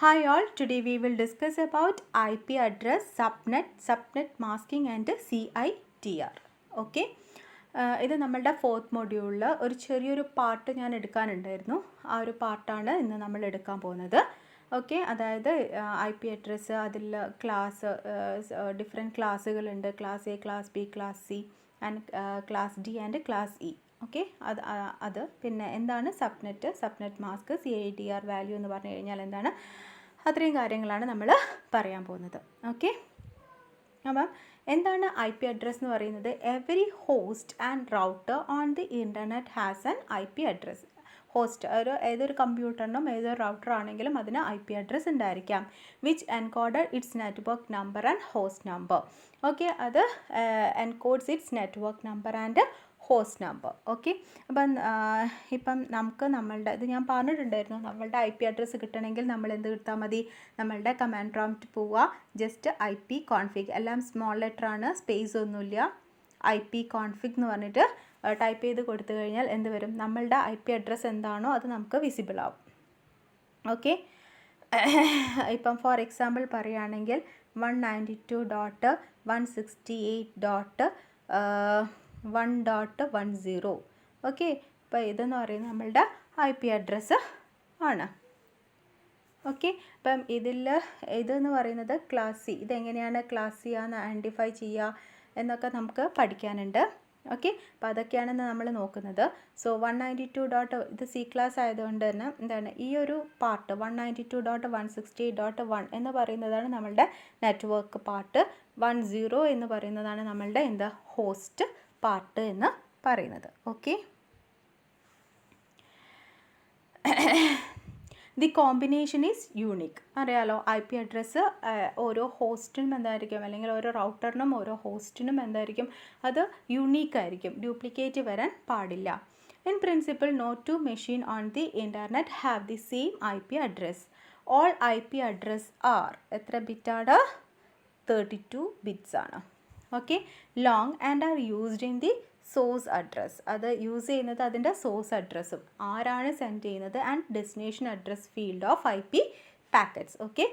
Hi all, today we will discuss about IP address, subnet masking and CIDR. Okay. ഇത് നമ്മളുടെ fourth മൊഡ്യൂളിൽ ഒരു ചെറിയൊരു പാർട്ട് ഞാൻ എടുക്കാനുണ്ടായിരുന്നു. ആ ഒരു പാർട്ടാണ് ഇന്ന് നമ്മൾ എടുക്കാൻ പോകുന്നത്. ഓക്കെ, അതായത് IP അഡ്രസ്സ്, അതിൽ ക്ലാസ്, ഡിഫറെൻറ്റ് ക്ലാസ്സുകളുണ്ട്. Class A, class B, class C and class D and class E. Okay, അത് പിന്നെ എന്താണ് സബ്നെറ്റ് മാസ്ക്, CIDR വാല്യൂ എന്ന് പറഞ്ഞു കഴിഞ്ഞാൽ എന്താണ്, അത്രയും കാര്യങ്ങളാണ് നമ്മൾ പറയാൻ പോകുന്നത്. ഓക്കെ, അപ്പം എന്താണ് IP അഡ്രസ്സ് എന്ന് പറയുന്നത്? Every host and router on the internet has an IP address. Host ഏതൊരു കമ്പ്യൂട്ടറിനും ഏതൊരു റൗട്ടർ ആണെങ്കിലും അതിന് IP അഡ്രസ്സ് ഉണ്ടായിരിക്കാം. Which encoded its network number and host number. Okay, അത് encodes its network number and host number. Okay, ഇപ്പം നമുക്ക് നമ്മളുടെ ഇത് ഞാൻ പറഞ്ഞിട്ടുണ്ടായിരുന്നു, നമ്മളുടെ IP അഡ്രസ്സ് കിട്ടണമെങ്കിൽ നമ്മൾ എന്ത് കിട്ടാൽ മതി? നമ്മളുടെ കമാൻഡ് പ്രോംപ്റ്റ് പോവുക, ജസ്റ്റ് IP കോൺഫിഗ്, എല്ലാം സ്മോൾ ലെറ്റർ ആണ്, സ്പേസ് ഒന്നുമില്ല. IP കോൺഫിഗ് എന്ന് പറഞ്ഞിട്ട് ടൈപ്പ് ചെയ്ത് കൊടുത്തു കഴിഞ്ഞാൽ എന്ത് വരും? നമ്മളുടെ IP അഡ്രസ്സ് എന്താണോ അത് നമുക്ക് വിസിബിൾ ആവും. ഓക്കെ, ഇപ്പം ഫോർ എക്സാമ്പിൾ പറയുകയാണെങ്കിൽ 192.168.1.10. ഓക്കെ, ഇപ്പോൾ ഇതെന്ന് പറയുന്നത് നമ്മളുടെ IP അഡ്രസ്സ് ആണ്. ഓക്കെ, അപ്പം ഇതെന്ന് പറയുന്നത് ക്ലാസ് സി. ഇതെങ്ങനെയാണ് ക്ലാസ് സി ആണെന്ന് ഐഡൻറ്റിഫൈ ചെയ്യുക എന്നൊക്കെ നമുക്ക് പഠിക്കാനുണ്ട്. ഓക്കെ, അപ്പോൾ അതൊക്കെയാണ് നമ്മൾ നോക്കുന്നത്. സോ 192. ഇത് സി ക്ലാസ് ആയതുകൊണ്ട് തന്നെ എന്താണ് ഈ ഒരു പാർട്ട് 192.168.1 എന്ന് പറയുന്നതാണ് നമ്മളുടെ നെറ്റ്വർക്ക് പാർട്ട്. 10 എന്ന് പറയുന്നതാണ് നമ്മളുടെ ഹോസ്റ്റ് പാർട്ട് എന്ന് പറയുന്നത്. Okay, the combination is unique. അറിയാലോ, IP അഡ്രസ്സ് ഓരോ ഹോസ്റ്റിനും എന്തായിരിക്കും, അല്ലെങ്കിൽ ഓരോ റൗട്ടറിനും ഓരോ ഹോസ്റ്റിനും എന്തായിരിക്കും, അത് യുണീക്കായിരിക്കും, ഡ്യൂപ്ലിക്കേറ്റ് വരാൻ പാടില്ല. In principle no two machine on the internet have the same IP address. All IP address are എത്ര ബിറ്റാണ്? 32 ബിറ്റ്സ് ആണ്. Okay, long and are used in the source address. അത് യൂസ് ചെയ്യുന്നത് അതിൻ്റെ സോഴ്സ് അഡ്രസ്സും ആരാണ് സെൻഡ് ചെയ്യുന്നത് and destination address field of IP packets. Okay,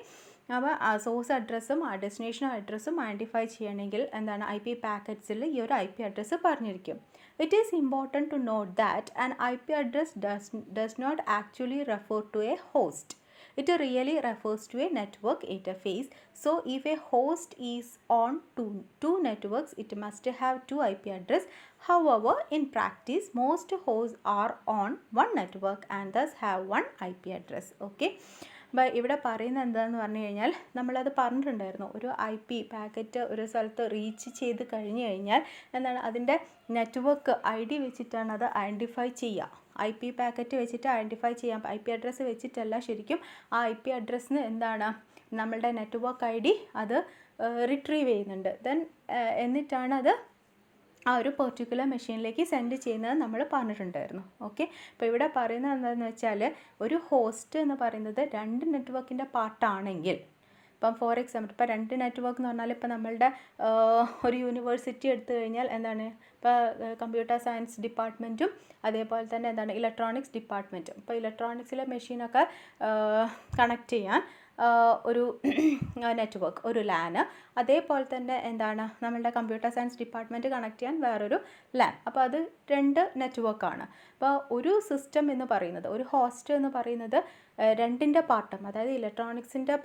അപ്പോൾ ആ സോഴ്സ് അഡ്രസ്സും ആ ഡെസ്റ്റിനേഷൻ അഡ്രസ്സും ഐഡൻറ്റിഫൈ ചെയ്യണമെങ്കിൽ എന്താണ് IP പാക്കറ്റ്സിൽ ഈ ഒരു IP അഡ്രസ്സ് പറഞ്ഞിരിക്കും. It is important to note that an IP address does not actually refer to a host. It really refers to a network interface. So if a host is on two networks, it must have two IP address. However, in practice, most hosts are on one network and thus have one IP address. Okay, അപ്പോൾ ഇവിടെ പറയുന്നത് എന്താണെന്ന് പറഞ്ഞു കഴിഞ്ഞാൽ, നമ്മളത് പറഞ്ഞിട്ടുണ്ടായിരുന്നു, ഒരു IP packet ഒരു സ്ഥലത്ത് റീച്ച് ചെയ്ത് കഴിഞ്ഞ് കഴിഞ്ഞാൽ എന്താണ് അതിൻ്റെ നെറ്റ്വർക്ക് ID വെച്ചിട്ടാണ് അത് ഐഡൻറ്റിഫൈ ചെയ്യുക. IP പാക്കറ്റ് വെച്ചിട്ട് ഐഡൻറ്റിഫൈ ചെയ്യാം, IP അഡ്രസ്സ് വെച്ചിട്ടല്ല. ശരിക്കും ആ IP അഡ്രസ്സിന് എന്താണ് നമ്മളുടെ നെറ്റ്വർക്ക് ID അത് റിട്രീവ് ചെയ്യുന്നുണ്ട്. എന്നിട്ടാണ് അത് ആ ഒരു പെർട്ടിക്കുലർ മെഷീനിലേക്ക് സെൻഡ് ചെയ്യുന്നത് നമ്മൾ പറഞ്ഞിട്ടുണ്ടായിരുന്നു. ഓക്കെ, അപ്പോൾ ഇവിടെ പറയുന്നത് എന്താണെന്ന് വെച്ചാൽ, ഒരു ഹോസ്റ്റ് എന്ന് പറയുന്നത് രണ്ട് നെറ്റ്വർക്കിൻ്റെ പാർട്ടാണെങ്കിൽ, ഇപ്പം ഫോർ എക്സാമ്പിൾ ഇപ്പോൾ രണ്ട് നെറ്റ്വർക്ക് എന്ന് പറഞ്ഞാൽ ഇപ്പോൾ നമ്മളുടെ ഒരു യൂണിവേഴ്സിറ്റി എടുത്തു കഴിഞ്ഞാൽ എന്താണ്, ഇപ്പോൾ കമ്പ്യൂട്ടർ സയൻസ് ഡിപ്പാർട്ട്മെൻറ്റും അതേപോലെ തന്നെ എന്താണ് ഇലക്ട്രോണിക്സ് ഡിപ്പാർട്ട്മെൻറ്റും. ഇപ്പോൾ ഇലക്ട്രോണിക്സിലെ മെഷീനൊക്കെ കണക്ട് ചെയ്യാൻ ഒരു നെറ്റ്വർക്ക്, ഒരു LAN. അതേപോലെ തന്നെ എന്താണ് നമ്മളുടെ കമ്പ്യൂട്ടർ സയൻസ് ഡിപ്പാർട്ട്മെൻറ്റ് കണക്ട് ചെയ്യാൻ വേറൊരു LAN. അപ്പോൾ അത് രണ്ട് നെറ്റ്വർക്കാണ്. അപ്പോൾ ഒരു സിസ്റ്റം എന്ന് പറയുന്നത്, ഒരു ഹോസ്റ്റ് എന്ന് പറയുന്നത് രണ്ടിൻ്റെ പാർട്ടും, അതായത് ഇലക്ട്രോണിക്സിൻ്റെ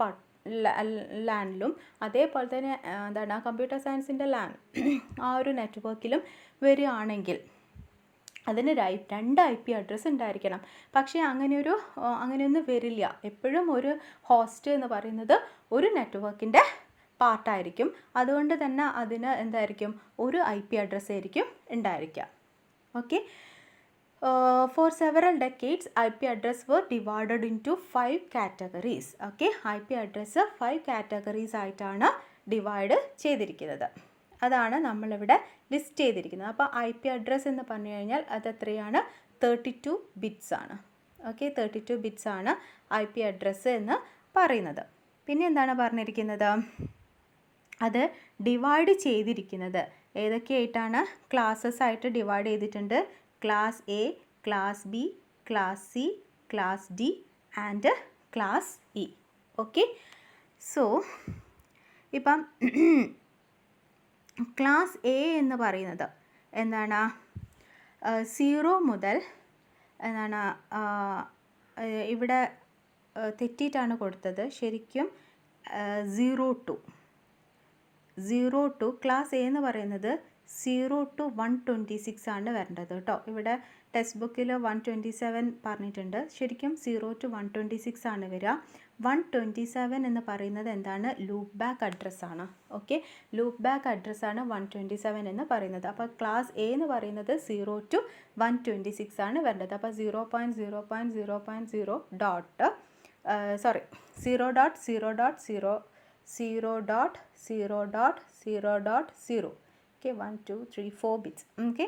LANലും അതേപോലെ തന്നെ എന്താണ് കമ്പ്യൂട്ടർ സയൻസിൻ്റെ LAN ആ ഒരു നെറ്റ്വർക്കിലും വരികയാണെങ്കിൽ അതിന് രണ്ട് IP അഡ്രസ്സ് ഉണ്ടായിരിക്കണം. പക്ഷേ അങ്ങനെയൊന്നും വരില്ല. എപ്പോഴും ഒരു ഹോസ്റ്റ് എന്ന് പറയുന്നത് ഒരു നെറ്റ്വർക്കിൻ്റെ പാർട്ടായിരിക്കും. അതുകൊണ്ട് തന്നെ അതിന് എന്തായിരിക്കും, ഒരു IP അഡ്രസ്സ് ആയിരിക്കും ഉണ്ടായിരിക്കുക. Okay, for several decades IP address were divided into 5 categories. Okay, IP address 5 categories ആയിട്ടാണ് ഡിവൈഡ് ചെയ്തിരിക്കുന്നത്. അതാണ് നമ്മളിവിടെ ലിസ്റ്റ് ചെയ്തിരിക്കുന്നത്. അപ്പോൾ IP അഡ്രസ്സ് എന്ന് പറഞ്ഞു കഴിഞ്ഞാൽ അത് എത്രയാണ്? 32 ബിറ്റ്സ് ആണ്. ഓക്കെ, 32 ബിറ്റ്സ് ആണ് IP അഡ്രസ്സ് എന്ന് പറയുന്നത്. പിന്നെ എന്താണ് പറഞ്ഞിരിക്കുന്നത്? അത് ഡിവൈഡ് ചെയ്തിരിക്കുന്നത് ഏതൊക്കെയായിട്ടാണ്? ക്ലാസ്സസ് ആയിട്ട് ഡിവൈഡ് ചെയ്തിട്ടുണ്ട്. Class A, class B, class C, class D and class E. Okay. So ഇപ്പം ക്ലാസ് എ എന്ന് പറയുന്നത് എന്താണ്, 0 മുതൽ എന്താണ് ഇവിടെ തെറ്റിയിട്ടാണ് കൊടുത്തത്, ശരിക്കും 0 to ക്ലാസ് എ എന്ന് പറയുന്നത് 0 to 126 ആണ് വരേണ്ടത് കേട്ടോ. ഇവിടെ ടെക്സ്റ്റ് ബുക്കിൽ 127 പറഞ്ഞിട്ടുണ്ട്, ശരിക്കും 0 to 126 ആണ് വരിക. 127 എന്ന് പറയുന്നത് എന്താണ്, ലൂപ്പ് ബാക്ക് അഡ്രസ്സാണ്. ഓക്കെ, ലൂപ്പ് ബാക്ക് അഡ്രസ്സാണ് 127 എന്ന് പറയുന്നത്. അപ്പോൾ ക്ലാസ് എ എന്ന് പറയുന്നത് 0 to 126 ആണ് വരേണ്ടത്. അപ്പോൾ 0.0.0.0 ഡോട്ട് 0.0.0.0.0.0 ഓക്കെ, 1 2 3 4 ബിറ്റ്സ്. ഓക്കെ,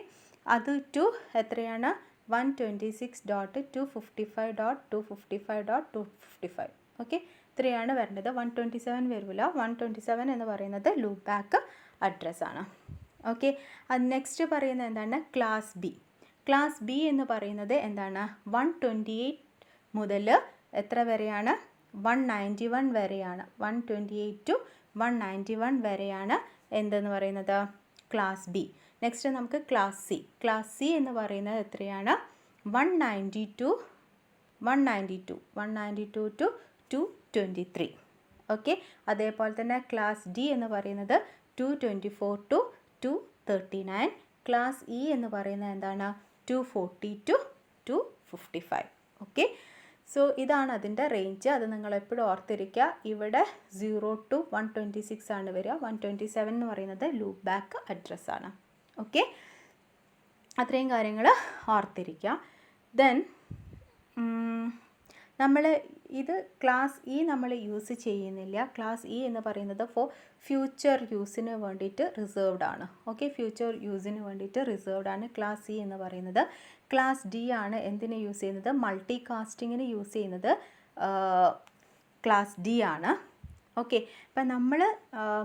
അത് ടു എത്രയാണ്, 126.255.255.255. ഓക്കെ, ഇത്രയാണ് വരേണ്ടത്. 127 വരില്ല. 127 എന്ന് പറയുന്നത് ലൂപ്പ് ബാക്ക് അഡ്രസ്സാണ്. ഓക്കെ, അത് നെക്സ്റ്റ് പറയുന്നത് എന്താണ്, ക്ലാസ് ബി. ക്ലാസ് ബി എന്ന് പറയുന്നത് എന്താണ്, 128 മുതൽ എത്ര വരെയാണ്, 191 വരെയാണ്. 128 to 191 വരെയാണ് എന്തെന്ന് പറയുന്നത്, ക്ലാസ് ബി. നെക്സ്റ്റ് നമുക്ക് ക്ലാസ് സി. ക്ലാസ് സി എന്ന് പറയുന്നത് എത്രയാണ്, 192 to 223. ഓക്കെ, അതേപോലെ തന്നെ ക്ലാസ് ഡി എന്ന് പറയുന്നത് 224 to 239. ക്ലാസ് ഇ എന്ന് പറയുന്നത് എന്താണ്, 240 to 255. ഓക്കെ, സോ ഇതാണ് അതിൻ്റെ റേഞ്ച്. അത് നിങ്ങൾ എപ്പോഴും ഓർത്തിരിക്കുക. ഇവിടെ 0 to 126 ആണ് വരിക. 127 എന്ന് പറയുന്നത് ലൂപ്പ് ബാക്ക് അഡ്രസ്സാണ്. ഓക്കെ, അത്രയും കാര്യങ്ങൾ ഓർത്തിരിക്കുക. ദെൻ നമ്മൾ ഇത് ക്ലാസ് ഇ നമ്മൾ യൂസ് ചെയ്യുന്നില്ല. ക്ലാസ് ഇ എന്ന് പറയുന്നത് ഫോർ ഫ്യൂച്ചർ യൂസിന് വേണ്ടിയിട്ട് റിസർവ്ഡ് ആണ്. ഓക്കെ, ഫ്യൂച്ചർ യൂസിന് വേണ്ടിയിട്ട് റിസർവ്ഡ് ആണ് ക്ലാസ് ഇ എന്ന് പറയുന്നത്. ക്ലാസ് ഡി ആണ് എന്തിന് യൂസ് ചെയ്യുന്നത്, മൾട്ടി കാസ്റ്റിങ്ങിന് യൂസ് ചെയ്യുന്നത് ക്ലാസ് ഡി ആണ്. ഓക്കെ, ഇപ്പം നമ്മൾ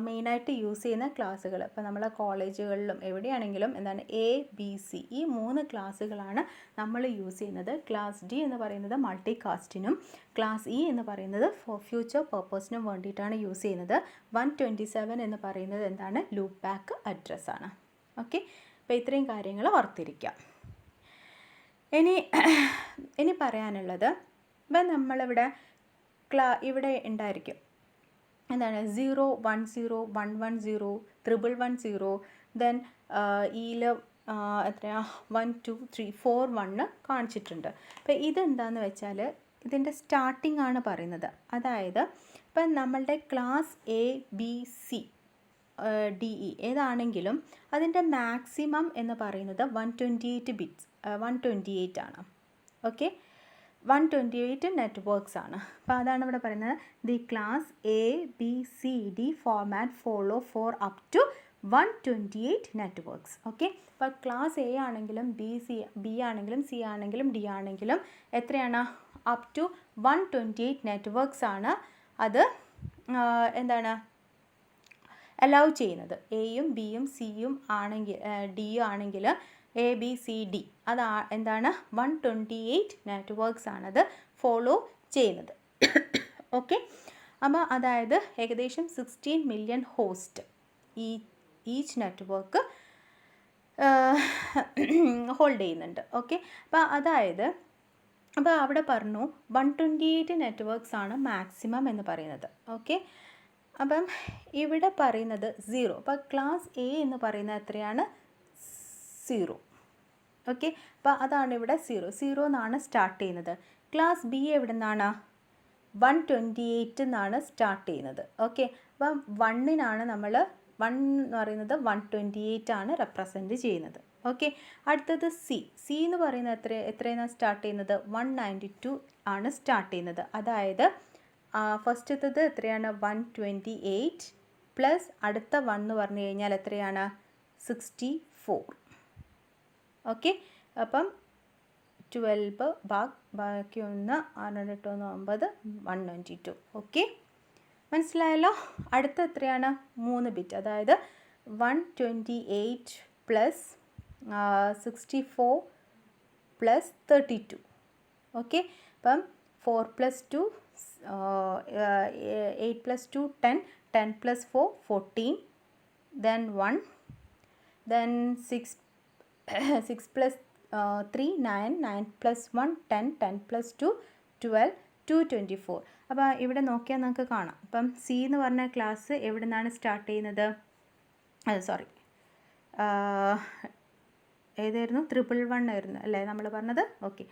മെയിനായിട്ട് യൂസ് ചെയ്യുന്ന ക്ലാസ്സുകൾ, ഇപ്പം നമ്മളെ കോളേജുകളിലും എവിടെയാണെങ്കിലും എന്താണ്, എ ബി സി ഈ 3 ക്ലാസ്സുകളാണ് നമ്മൾ യൂസ് ചെയ്യുന്നത്. ക്ലാസ് ഡി എന്ന് പറയുന്നത് മൾട്ടി കാസ്റ്റിനും ക്ലാസ് ഇ എന്ന് പറയുന്നത് ഫോർ ഫ്യൂച്ചർ പർപ്പസിനും വേണ്ടിയിട്ടാണ് യൂസ് ചെയ്യുന്നത്. 127 എന്ന് പറയുന്നത് എന്താണ്, ലൂപ്പ് ബാക്ക് അഡ്രസ്സാണ്. ഓക്കെ, അപ്പോൾ ഇത്രയും കാര്യങ്ങൾ ഓർത്തിരിക്കുക. ഇനി പറയാനുള്ളത്, ഇപ്പം നമ്മളിവിടെ ഇവിടെ ഉണ്ടായിരിക്കും എന്താണ്, 0 1 0 1 1 0 1 1 0. ദെൻ ഇതിൽ എത്രയാ 1 2 3 4 1 കാണിച്ചിട്ടുണ്ട്. അപ്പോൾ ഇതെന്താണെന്ന് വെച്ചാൽ ഇതിൻ്റെ സ്റ്റാർട്ടിംഗ് ആണ് പറയുന്നത്. അതായത് ഇപ്പം നമ്മളുടെ class A B C D E ഏതാണെങ്കിലും അതിൻ്റെ മാക്സിമം എന്ന് പറയുന്നത് 128 ബിറ്റ്സ് 128 ആണ്. ഓക്കെ, 128 നെറ്റ്വർക്ക്സ് ആണ്. അപ്പോൾ അതാണ് ഇവിടെ പറയുന്നത്, the class A B C D format follow for up to 128 networks. Okay, അപ്പോൾ ക്ലാസ് എ ആണെങ്കിലും ബി ആണെങ്കിലും സി ആണെങ്കിലും ഡി ആണെങ്കിലും എത്രയാണ്, അപ് ടു 128 നെറ്റ്വർക്ക്സ് ആണ് അത് എന്താണ് അലൗ ചെയ്യുന്നത്. എയും ബിയും സിയും ആണെങ്കിൽ ഡിയും ആണെങ്കിൽ എ ബി സി ഡി എന്താണ് 128 നെറ്റ്വർക്ക്സ് ആണത് ഫോളോ ചെയ്യുന്നത്. ഓക്കെ, അപ്പോൾ അതായത് ഏകദേശം 16 million host each network hold ചെയ്യുന്നുണ്ട്. ഓക്കെ, അപ്പോൾ അവിടെ പറഞ്ഞു 128 നെറ്റ്വർക്ക്സ് ആണ് മാക്സിമം എന്ന് പറയുന്നത്. ഓക്കെ, അപ്പം ഇവിടെ പറയുന്നത് 0. അപ്പോൾ ക്ലാസ് എ എന്ന് പറയുന്നത് എത്രയാണ്, 0. ഓക്കെ, അപ്പോൾ അതാണ് ഇവിടെ 0 എന്നാണ് സ്റ്റാർട്ട് ചെയ്യുന്നത്. ക്ലാസ് ബി എവിടെ നിന്നാണ്, 128 എന്നാണ് സ്റ്റാർട്ട് ചെയ്യുന്നത്. ഓക്കെ, അപ്പം 1 എന്ന് പറയുന്നത് 128 ആണ് റെപ്രസെൻറ്റ് ചെയ്യുന്നത്. ഓക്കെ, അടുത്തത് സി എന്ന് പറയുന്നത് എത്രയാണ് സ്റ്റാർട്ട് ചെയ്യുന്നത്, 192 ആണ് സ്റ്റാർട്ട് ചെയ്യുന്നത്. അതായത് ഫസ്റ്റത്തത് എത്രയാണ്, 128 പ്ലസ് അടുത്ത 1 എന്ന് പറഞ്ഞു കഴിഞ്ഞാൽ എത്രയാണ്, 64. ഓക്കെ, അപ്പം 12 ബാക്കി 1 6 8 9 192. ഓക്കെ, മനസ്സിലായല്ലോ. അടുത്ത എത്രയാണ്, 3 ബിറ്റ്, അതായത് 128 പ്ലസ് 64 പ്ലസ് 32. ഓക്കെ, അപ്പം 4 + 2 8 plus 2 10, 10 plus 4 14, then 1, then 6 6 plus 3 9, 9 plus 1 10, 10 plus 2 12, 224. അപ്പോൾ ഇവിടെ നോക്കിയാൽ നമുക്ക് കാണാം. അപ്പം സി എന്ന് പറഞ്ഞ ക്ലാസ് എവിടെ നിന്നാണ് സ്റ്റാർട്ട് ചെയ്യുന്നത്? സോറി, ഏതായിരുന്നു? 111 ആയിരുന്നു അല്ലേ നമ്മൾ പറഞ്ഞത്? ഓക്കെ.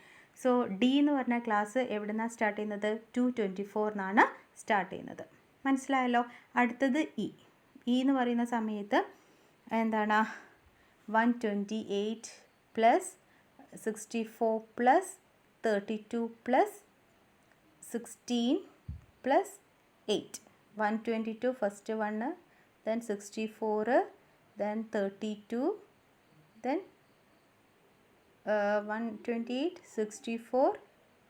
സോ ഡി എന്ന് പറഞ്ഞ ക്ലാസ് എവിടെ നിന്നാണ് സ്റ്റാർട്ട് ചെയ്യുന്നത്? 224 എന്നാണ് സ്റ്റാർട്ട് ചെയ്യുന്നത്. മനസ്സിലായല്ലോ? അടുത്തത് ഇ. എന്ന് പറയുന്ന സമയത്ത് എന്താണ്? 128 plus 64 plus 32 plus 16 plus 8. 122 first 1, then 64, then 32, then 128 64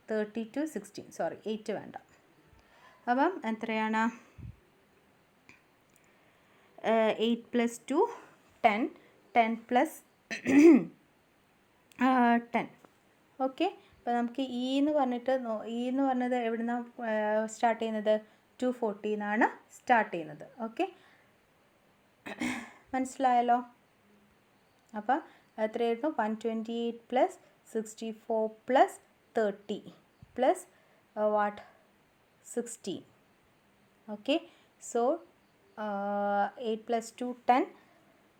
32 16. Sorry, 8 വേണ്ട. അപ്പം എത്രയാണ്? 8 പ്ലസ് 2 10, 10 പ്ലസ് 10. ഓക്കെ. അപ്പോൾ നമുക്ക് ഇ എന്ന് പറഞ്ഞത് എവിടെ നിന്നാണ് സ്റ്റാർട്ട് ചെയ്യുന്നത്? 240 എന്നാണ് സ്റ്റാർട്ട് ചെയ്യുന്നത്. ഓക്കെ, മനസ്സിലായല്ലോ? അപ്പം എത്രയായിരുന്നു? 128 plus 64 plus 30 plus 16. Okay, so 8 plus 2 10,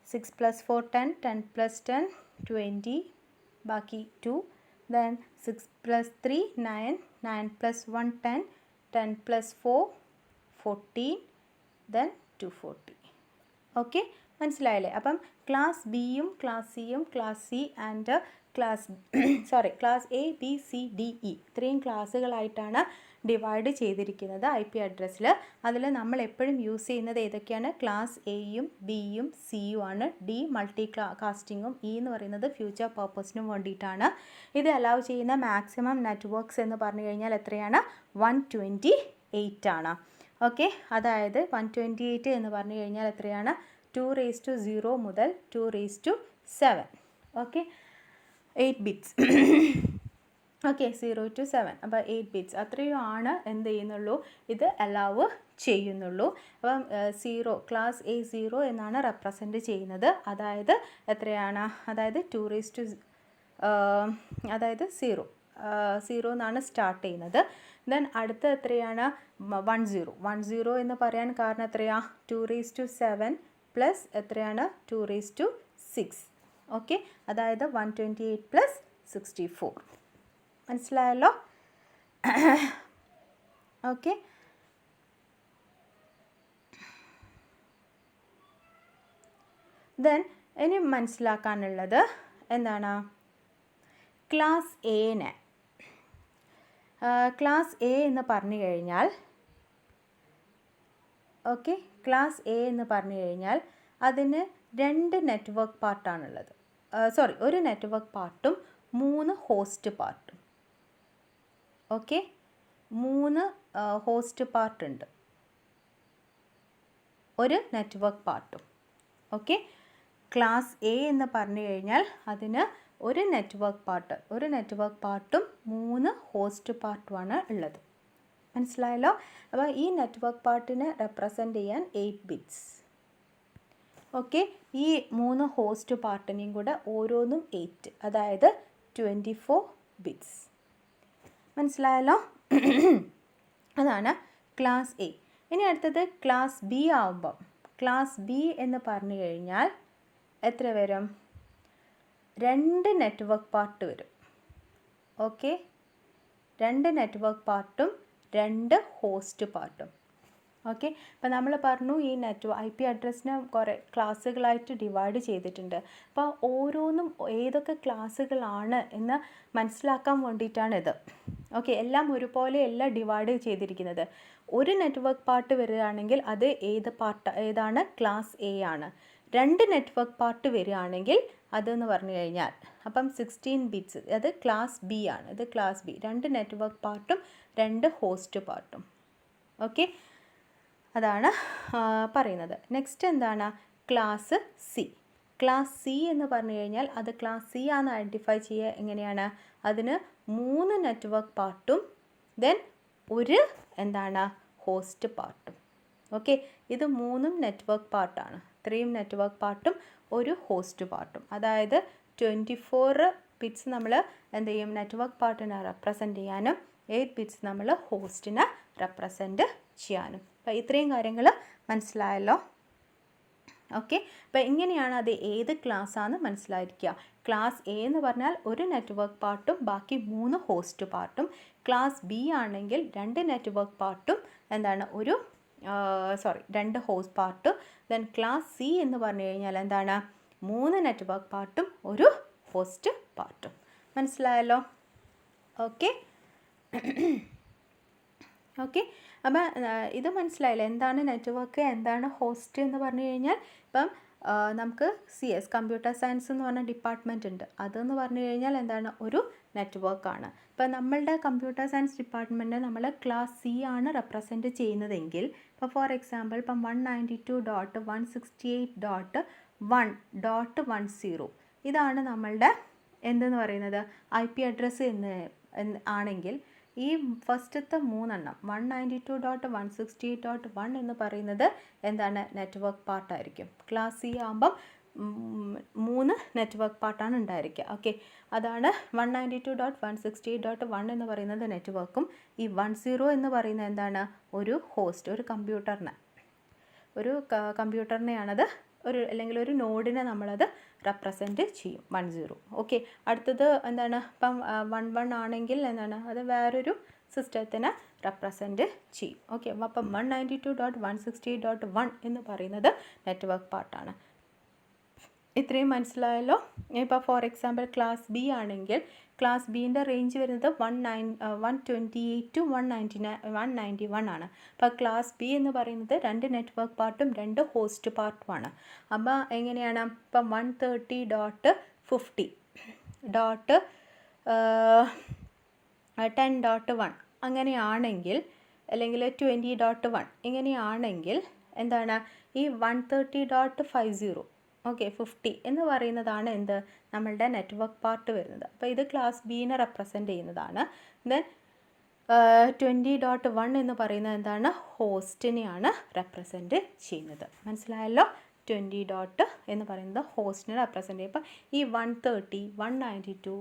6 plus 4 10, 10 plus 10 20, ബാക്കി 2, then 6 plus 3 9, 9 plus 1 10, 10 plus 4 14, then 240. Okay, മനസ്സിലായല്ലേ? അപ്പം ക്ലാസ് ബിയും ക്ലാസ് സിയും class C and class A B C D E ഇത്രയും ക്ലാസ്സുകളായിട്ടാണ് ഡിവൈഡ് ചെയ്തിരിക്കുന്നത് ഐ പി അഡ്രസ്സിൽ. അതിൽ നമ്മൾ എപ്പോഴും യൂസ് ചെയ്യുന്നത് ഏതൊക്കെയാണ്? ക്ലാസ് എയും ബിയും സിയും ആണ്. ഡി മൾട്ടി കാസ്റ്റിങ്ങും ഇ എന്ന് പറയുന്നത് ഫ്യൂച്ചർ പർപ്പസിനും വേണ്ടിയിട്ടാണ്. ഇത് അലൗ ചെയ്യുന്ന മാക്സിമം നെറ്റ്വർക്ക്സ് എന്ന് പറഞ്ഞു കഴിഞ്ഞാൽ എത്രയാണ്? 128 ആണ്. ഓക്കെ, അതായത് 128 എന്ന് പറഞ്ഞു കഴിഞ്ഞാൽ എത്രയാണ്? 2⁻0 മുതൽ 2�7. Okay, 8 bits. Okay, 0 to 7. അപ്പോൾ 8 ബിറ്റ്സ് അത്രയും ആണ് എന്ത് ചെയ്യുന്നുള്ളൂ? ഇത് അലൗവ് ചെയ്യുന്നുള്ളൂ. അപ്പം ക്ലാസ് എ 0 എന്നാണ് റെപ്രസെൻറ്റ് ചെയ്യുന്നത്. അതായത് എത്രയാണ്? അതായത് 0 എന്നാണ് സ്റ്റാർട്ട് ചെയ്യുന്നത്. ദെൻ അടുത്ത എത്രയാണ്? 10 എന്ന് പറയാൻ കാരണം എത്രയാണ്? 2�7 പ്ലസ് എത്രയാണ്? 2�6. ഓക്കെ, അതായത് 128 പ്ലസ് 64. മനസ്സിലായല്ലോ? ഓക്കെ, ദെൻ ഇനി മനസ്സിലാക്കാനുള്ളത് എന്താണ്? ക്ലാസ് എന് ക്ലാസ് എ എന്ന് പറഞ്ഞു കഴിഞ്ഞാൽ ക്ലാസ് എ എന്ന് പറഞ്ഞു കഴിഞ്ഞാൽ അതിന് 2 നെറ്റ്വർക്ക് പാർട്ടാണുള്ളത്. ഒരു നെറ്റ്വർക്ക് പാർട്ടും 3 ഹോസ്റ്റ് പാർട്ടും. ഓക്കെ, 3 ഹോസ്റ്റ് പാർട്ടുണ്ട്, ഒരു നെറ്റ്വർക്ക് പാർട്ടും. ഓക്കെ, ക്ലാസ് എ എന്ന് പറഞ്ഞു കഴിഞ്ഞാൽ അതിന് ഒരു നെറ്റ്വർക്ക് പാർട്ടും 3 ഹോസ്റ്റ് പാർട്ടുമാണ് ഉള്ളത്. മനസ്സിലായല്ലോ? അപ്പോൾ ഈ നെറ്റ്വർക്ക് പാർട്ടിനെ റെപ്രസെൻ്റ് ചെയ്യാൻ 8 ബിറ്റ്സ്. ഓക്കെ, ഈ 3 ഹോസ്റ്റ് പാർട്ടിനെയും കൂടെ ഓരോന്നും 8, അതായത് 24 ബിറ്റ്സ്. മനസ്സിലായല്ലോ? അതാണ് ക്ലാസ് എ. ഇനി അടുത്തത് ക്ലാസ് ബി ആവുമ്പം, ക്ലാസ് ബി എന്ന് പറഞ്ഞു കഴിഞ്ഞാൽ എത്ര വരും? 2 നെറ്റ്വർക്ക് പാർട്ട് വരും. ഓക്കെ, 2 നെറ്റ്വർക്ക് പാർട്ടും 2 ഹോസ്റ്റ് പാർട്ടും. ഓക്കെ, അപ്പോൾ നമ്മൾ പറഞ്ഞു ഈ ഐ പി അഡ്രസ്സിനെ കുറേ ക്ലാസ്സുകളായിട്ട് ഡിവൈഡ് ചെയ്തിട്ടുണ്ട്. അപ്പോൾ ഓരോന്നും ഏതൊക്കെ ക്ലാസ്സുകളാണ് എന്ന് മനസ്സിലാക്കാൻ വേണ്ടിയിട്ടാണിത്. ഓക്കെ, എല്ലാം ഒരുപോലെ എല്ലാം ഡിവൈഡ് ചെയ്തിരിക്കുന്നത്. ഒരു നെറ്റ്വർക്ക് പാർട്ട് വരികയാണെങ്കിൽ അത് ഏതാണ്? ക്ലാസ് എ ആണ്. 2 നെറ്റ്വർക്ക് പാർട്ട് വരികയാണെങ്കിൽ അതെന്ന് പറഞ്ഞു കഴിഞ്ഞാൽ അപ്പം 16 ബിറ്റ്സ്, അത് ക്ലാസ് ബി ആണ്. ഇത് ക്ലാസ് ബി, 2 നെറ്റ്വർക്ക് പാർട്ടും 2 ഹോസ്റ്റ് പാർട്ടും. ഓക്കെ, അതാണ് പറയുന്നത്. നെക്സ്റ്റ് എന്താണ്? Class C. ക്ലാസ് സി എന്ന് പറഞ്ഞു കഴിഞ്ഞാൽ അത് ക്ലാസ് സി ആണെന്ന് ഐഡൻറ്റിഫൈ ചെയ്യുക എങ്ങനെയാണ്? അതിന് 3 നെറ്റ്വർക്ക് പാർട്ടും ദെൻ ഒരു എന്താണ് ഹോസ്റ്റ് പാർട്ടും. ഓക്കെ, ഇത് 3 നെറ്റ്വർക്ക് പാർട്ടാണ്. 3 നെറ്റ്വർക്ക് പാർട്ടും ഒരു ഹോസ്റ്റ് പാർട്ടും. അതായത് 24 ബിറ്റ്സ് നമ്മൾ എന്ത് ചെയ്യും, നെറ്റ്വർക്ക് പാർട്ടിനെ റെപ്രസെൻറ്റ് ചെയ്യാനും 8 ബിറ്റ്സ് നമ്മൾ ഹോസ്റ്റിനെ റെപ്രസെൻറ്റ് ചെയ്യാനും. അപ്പോൾ ഇത്രയും കാര്യങ്ങൾ മനസ്സിലായല്ലോ. ഓക്കെ, അപ്പോൾ ഇങ്ങനെയാണ് അത് ഏത് ക്ലാസ്സാണെന്ന് മനസ്സിലായിരിക്കുക. ക്ലാസ് എ എന്ന് പറഞ്ഞാൽ ഒരു നെറ്റ്വർക്ക് പാർട്ടും ബാക്കി 3 ഹോസ്റ്റ് പാർട്ടും. ക്ലാസ് ബി ആണെങ്കിൽ 2 നെറ്റ്വർക്ക് പാർട്ടും എന്താണ് 2 host part. Then class C എന്ന് പറഞ്ഞു കഴിഞ്ഞാൽ എന്താണ് 3 നെറ്റ്വർക്ക് പാർട്ടും ഒരു ഹോസ്റ്റ് പാർട്ടും. മനസ്സിലായല്ലോ. ഓക്കെ ഓക്കെ, അപ്പം ഇത് മനസ്സിലായില്ല എന്താണ് നെറ്റ്വർക്ക്, എന്താണ് ഹോസ്റ്റ് എന്ന് പറഞ്ഞു കഴിഞ്ഞാൽ. ഇപ്പം നമുക്ക് CS കമ്പ്യൂട്ടർ സയൻസ് എന്ന് പറഞ്ഞ ഡിപ്പാർട്ട്മെൻറ്റ് ഉണ്ട്. അതെന്ന് പറഞ്ഞു കഴിഞ്ഞാൽ എന്താണ് ഒരു നെറ്റ്വർക്കാണ്. ഇപ്പം നമ്മളുടെ കമ്പ്യൂട്ടർ സയൻസ് ഡിപ്പാർട്ട്മെൻറ്റ് നമ്മൾ ക്ലാസ് സി ആണ് റെപ്രസെൻറ്റ് ചെയ്യുന്നതെങ്കിൽ, ഇപ്പോൾ ഫോർ എക്സാമ്പിൾ ഇപ്പം 192.168.1.10 ഇതാണ് നമ്മളുടെ എന്തെന്ന് പറയുന്നത് IP അഡ്രസ്സ് ആണെങ്കിൽ, ഈ ഫസ്റ്റത്തെ 3 192.168.1 എന്ന് പറയുന്നത് എന്താണ് നെറ്റ്വർക്ക് പാർട്ടായിരിക്കും. ക്ലാസ് സി ആകുമ്പം 3 നെറ്റ്വർക്ക് പാർട്ടാണ് ഉണ്ടായിരിക്കുക. ഓക്കെ, അതാണ് 192.168.1 എന്ന് പറയുന്നത് നെറ്റ്വർക്കും, ഈ 10 എന്ന് പറയുന്നത് എന്താണ് ഒരു ഹോസ്റ്റ്, ഒരു കമ്പ്യൂട്ടറിനെയാണത് അല്ലെങ്കിൽ ഒരു നോഡിനെ നമ്മളത് റെപ്രസെൻറ്റ് ചെയ്യും 10. ഓക്കെ, അടുത്തത് എന്താണ് ഇപ്പം 11 ആണെങ്കിൽ എന്താണ് അത് വേറൊരു സിസ്റ്റത്തിനെ റെപ്രസെൻറ്റ് ചെയ്യും. ഓക്കെ, അപ്പം 192.168.1 എന്ന് പറയുന്നത് നെറ്റ്വർക്ക് പാർട്ടാണ്. ഇത്രയും മനസ്സിലായല്ലോ. ഇപ്പോൾ ഫോർ എക്സാമ്പിൾ ക്ലാസ് ബി ആണെങ്കിൽ ക്ലാസ് ബീൻ്റെ റേഞ്ച് വരുന്നത് 128 to 191 ആണ്. അപ്പോൾ ക്ലാസ് ബി എന്ന് പറയുന്നത് 2 നെറ്റ്വർക്ക് പാർട്ടും 2 ഹോസ്റ്റ് പാർട്ടുമാണ്. അപ്പോൾ എങ്ങനെയാണ് ഇപ്പം 130.50.10.1 അങ്ങനെയാണെങ്കിൽ, അല്ലെങ്കിൽ 20.1 ഇങ്ങനെയാണെങ്കിൽ എന്താണ് ഈ 130.50 50 എന്ന് പറയുന്നതാണ് എന്ത് നമ്മളുടെ നെറ്റ്വർക്ക് പാർട്ട് വരുന്നത്. അപ്പോൾ ഇത് ക്ലാസ് ബീനെ റെപ്രസെൻറ്റ് ചെയ്യുന്നതാണ്. ദെൻ 20.1 എന്ന് പറയുന്നത് എന്താണ് ഹോസ്റ്റിനെയാണ് റെപ്രസെൻറ്റ് ചെയ്യുന്നത്. മനസ്സിലായല്ലോ. 20 എന്ന് പറയുന്നത് ഹോസ്റ്റിനെ റെപ്രസെൻറ്റ് ചെയ്യും. അപ്പോൾ ഈ 130, 192,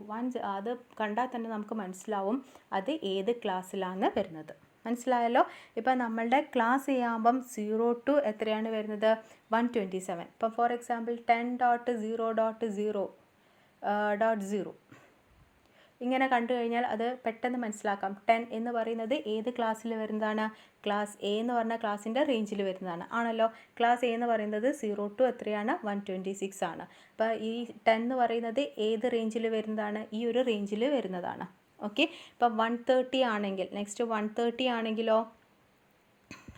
അത് കണ്ടാൽ തന്നെ നമുക്ക് മനസ്സിലാവും അത് ഏത് ക്ലാസ്സിലാണ് വരുന്നത്. മനസ്സിലായല്ലോ. ഇപ്പം നമ്മളുടെ ക്ലാസ് ചെയ്യാകുമ്പം 0 to എത്രയാണ് വരുന്നത് 127. ഇപ്പം ഫോർ എക്സാമ്പിൾ 10.0.0.0 ഇങ്ങനെ കണ്ടു കഴിഞ്ഞാൽ അത് പെട്ടെന്ന് മനസ്സിലാക്കാം. 10 എന്ന് പറയുന്നത് ഏത് ക്ലാസ്സിൽ വരുന്നതാണ്, ക്ലാസ് എ എന്ന് പറഞ്ഞ ക്ലാസ്സിൻ്റെ റേഞ്ചിൽ വരുന്നതാണ് ആണല്ലോ. ക്ലാസ് എ എന്ന് പറയുന്നത് 0 to എത്രയാണ് 126 ആണ്. അപ്പോൾ ഈ 10 എന്ന് പറയുന്നത് ഏത് റേഞ്ചിൽ വരുന്നതാണ്, ഈ ഒരു റേഞ്ചിൽ വരുന്നതാണ്. ഓക്കെ, ഇപ്പം 130 ആണെങ്കിൽ, നെക്സ്റ്റ് 130 ആണെങ്കിലോ,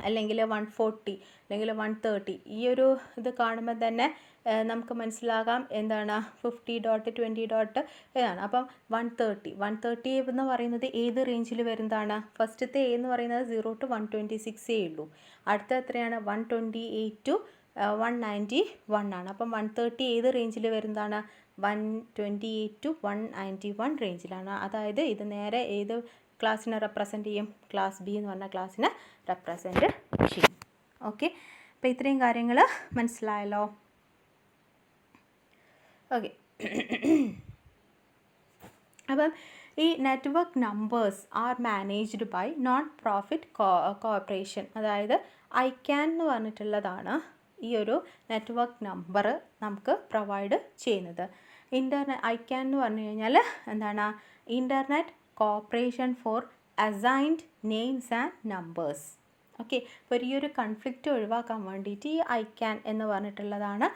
അല്ലെങ്കിൽ 140 അല്ലെങ്കിൽ 130 ഈ ഒരു ഇത് കാണുമ്പോൾ തന്നെ നമുക്ക് മനസ്സിലാകാം എന്താണ് 50.20 ഇതാണ്. അപ്പം 130 എന്ന് പറയുന്നത് ഏത് റേഞ്ചിൽ വരുന്നതാണ്, ഫസ്റ്റത്തെ എ എന്ന് പറയുന്നത് 0 to 126 ഉള്ളൂ. അടുത്ത എത്രയാണ് 128 to 191 ആണ്. അപ്പം 130 ഏത് റേഞ്ചിൽ വരുന്നതാണ് 128 to 191 റേഞ്ചിലാണ്. അതായത് ഇത് നേരെ ഏത് ക്ലാസ്സിനെ റെപ്രസെൻറ്റ് ചെയ്യും, ക്ലാസ് ബി എന്ന് പറഞ്ഞ ക്ലാസ്സിനെ റെപ്രസെൻറ്റ് ചെയ്യും. ഓക്കെ, അപ്പോൾ ഇത്രയും കാര്യങ്ങൾ മനസ്സിലായല്ലോ. ഓക്കെ, അപ്പം ഈ network numbers are managed by non profit corporation, അതായത് ICANN എന്ന് പറഞ്ഞിട്ടുള്ളതാണ് ഈ ഒരു നെറ്റ്വർക്ക് നമ്പർ നമുക്ക് പ്രൊവൈഡ് ചെയ്യുന്നത്. ICANN എന്ന് പറഞ്ഞു കഴിഞ്ഞാൽ എന്താണ്, internet corporation for assigned names and numbers. Okay, അപ്പോൾ ഈ ഒരു കൺഫ്ലിക്റ്റ് ഒഴിവാക്കാൻ വേണ്ടിയിട്ട് ഈ ICANN എന്ന് പറഞ്ഞിട്ടുള്ളതാണ്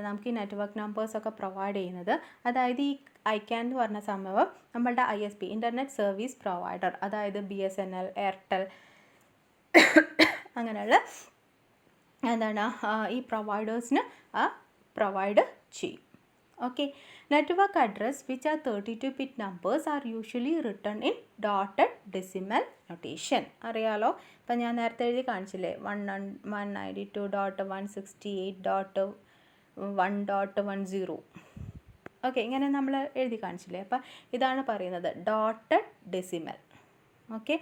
നമുക്ക് ഈ നെറ്റ്വർക്ക് നമ്പേഴ്സൊക്കെ പ്രൊവൈഡ് ചെയ്യുന്നത്. അതായത് ഈ ICANN എന്ന് പറഞ്ഞ സംഭവം നമ്മളുടെ ISP ഇൻ്റർനെറ്റ് സർവീസ് പ്രൊവൈഡർ, അതായത് BSNL, എയർടെൽ അങ്ങനെയുള്ള ഈ പ്രൊവൈഡേഴ്സിന് പ്രൊവൈഡ് ചെയ്യും. Okay, network address which are 32-bit numbers are usually written in dotted decimal notation. അറിയാലോ, ഇപ്പം ഞാൻ നേരത്തെ എഴുതി കാണിച്ചില്ലേ 192.168.1.10. ഓക്കെ, ഇങ്ങനെ നമ്മൾ എഴുതി കാണിച്ചില്ലേ. അപ്പം ഇതാണ് പറയുന്നത് dotted decimal. Okay,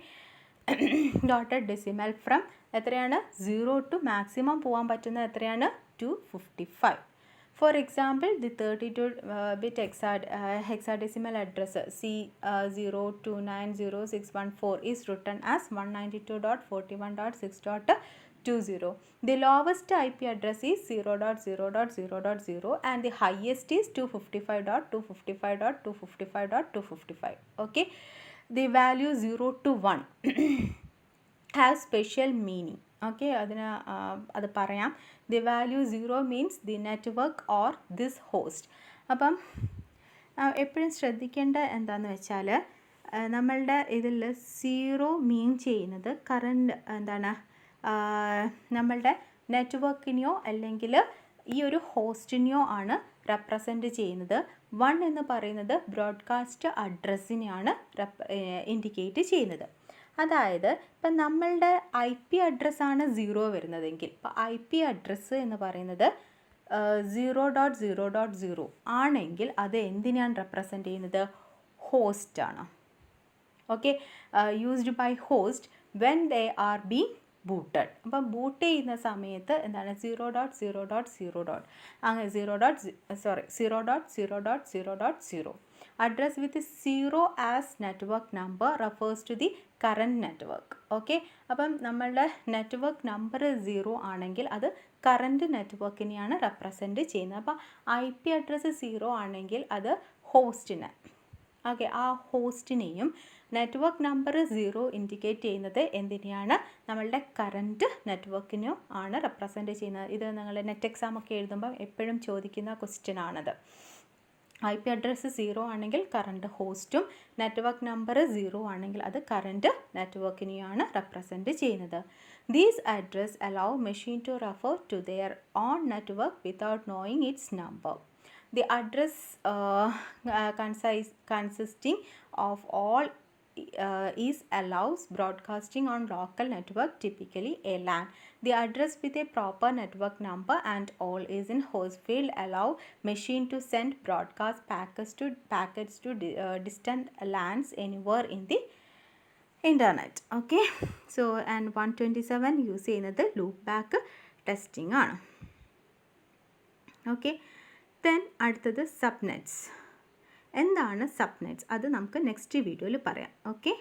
dotted decimal from എത്രയാണ് 0 to മാക്സിമം പോകാൻ പറ്റുന്നത് എത്രയാണ് 255. For example, the 32-bit hexadecimal address C0290614 is written as 192.41.6.20. The lowest IP address is 0.0.0.0 and the highest is 255.255.255.255. Okay, the value 0 to 1 have special meaning. Okay, അത് പറയാം. The value 0 means the network or this host. അപ്പം എപ്പോഴും ശ്രദ്ധിക്കേണ്ട എന്താണെന്ന് വെച്ചാൽ നമ്മളുടെ ഇതിൽ 0 മീൻ ചെയ്യുന്നത് കറണ്ട് എന്താണ് നമ്മളുടെ നെറ്റ്വർക്കിനെയോ അല്ലെങ്കിൽ ഈ ഒരു ഹോസ്റ്റിനെയോ ആണ് റെപ്രസെൻറ്റ് ചെയ്യുന്നത്. 1 എന്ന് പറയുന്നത് ബ്രോഡ്കാസ്റ്റ് അഡ്രസ്സിനെയാണ് ഇൻഡിക്കേറ്റ് ചെയ്യുന്നത്. അതായത് ഇപ്പം നമ്മളുടെ IP അഡ്രസ്സാണ് 0 വരുന്നതെങ്കിൽ ഇപ്പോൾ IP അഡ്രസ്സ് എന്ന് പറയുന്നത് 0.0.0 ആണെങ്കിൽ അത് എന്തിനാണ് റെപ്രസെൻറ്റ് ചെയ്യുന്നത്? ഹോസ്റ്റാണ്. Okay, used by host when they are being booted. അപ്പം ബൂട്ട് ചെയ്യുന്ന സമയത്ത് എന്താണ് 0.0.0. അങ്ങനെ 0.0.0.0. Address with 0 as network number refers to the current network. Okay, അപ്പം നമ്മളുടെ നെറ്റ്വർക്ക് നമ്പർ 0 ആണെങ്കിൽ അത് കറൻറ്റ് നെറ്റ്വർക്കിനെയാണ് റെപ്രസെൻറ്റ് ചെയ്യുന്നത്. അപ്പോൾ IP അഡ്രസ്സ് 0 ആണെങ്കിൽ അത് ഹോസ്റ്റിനെ, ഓക്കെ, ആ ഹോസ്റ്റിനെയും നെറ്റ്വർക്ക് നമ്പർ 0 ഇൻഡിക്കേറ്റ് ചെയ്യുന്നത് എന്തിനെയാണ്? നമ്മളുടെ കറൻറ്റ് നെറ്റ്വർക്കിനെയോ ആണ് റെപ്രസെൻറ്റ് ചെയ്യുന്നത്. ഇത് നിങ്ങൾ നെറ്റ് എക്സാം ഒക്കെ എഴുതുമ്പോൾ എപ്പോഴും ചോദിക്കുന്ന ക്വസ്റ്റ്യൻ ആണത്. IP അഡ്രസ്സ് 0 ആണെങ്കിൽ കറൻറ്റ് ഹോസ്റ്റും നെറ്റ്വർക്ക് നമ്പർ 0 ആണെങ്കിൽ അത് കറൻറ്റ് നെറ്റ്വർക്കിനെയാണ് റെപ്രസെൻറ്റ് ചെയ്യുന്നത്. These address allow machine to refer to their own network without knowing its number. The address consisting of all is allows broadcasting on local network, typically a LAN. The address with a proper network number and all is in host field allow machine to send broadcast packets to distant LANs anywhere in the internet. Okay, so and 127 use ചെയ്യുന്നത് loop back testing ആണ്. Okay, then അടുത്തത് സബ്നെറ്റ്സ്. എന്താണ് സബ്നെറ്റ്സ്? അത് നമുക്ക് next വീഡിയോയിൽ പറയാം. Okay.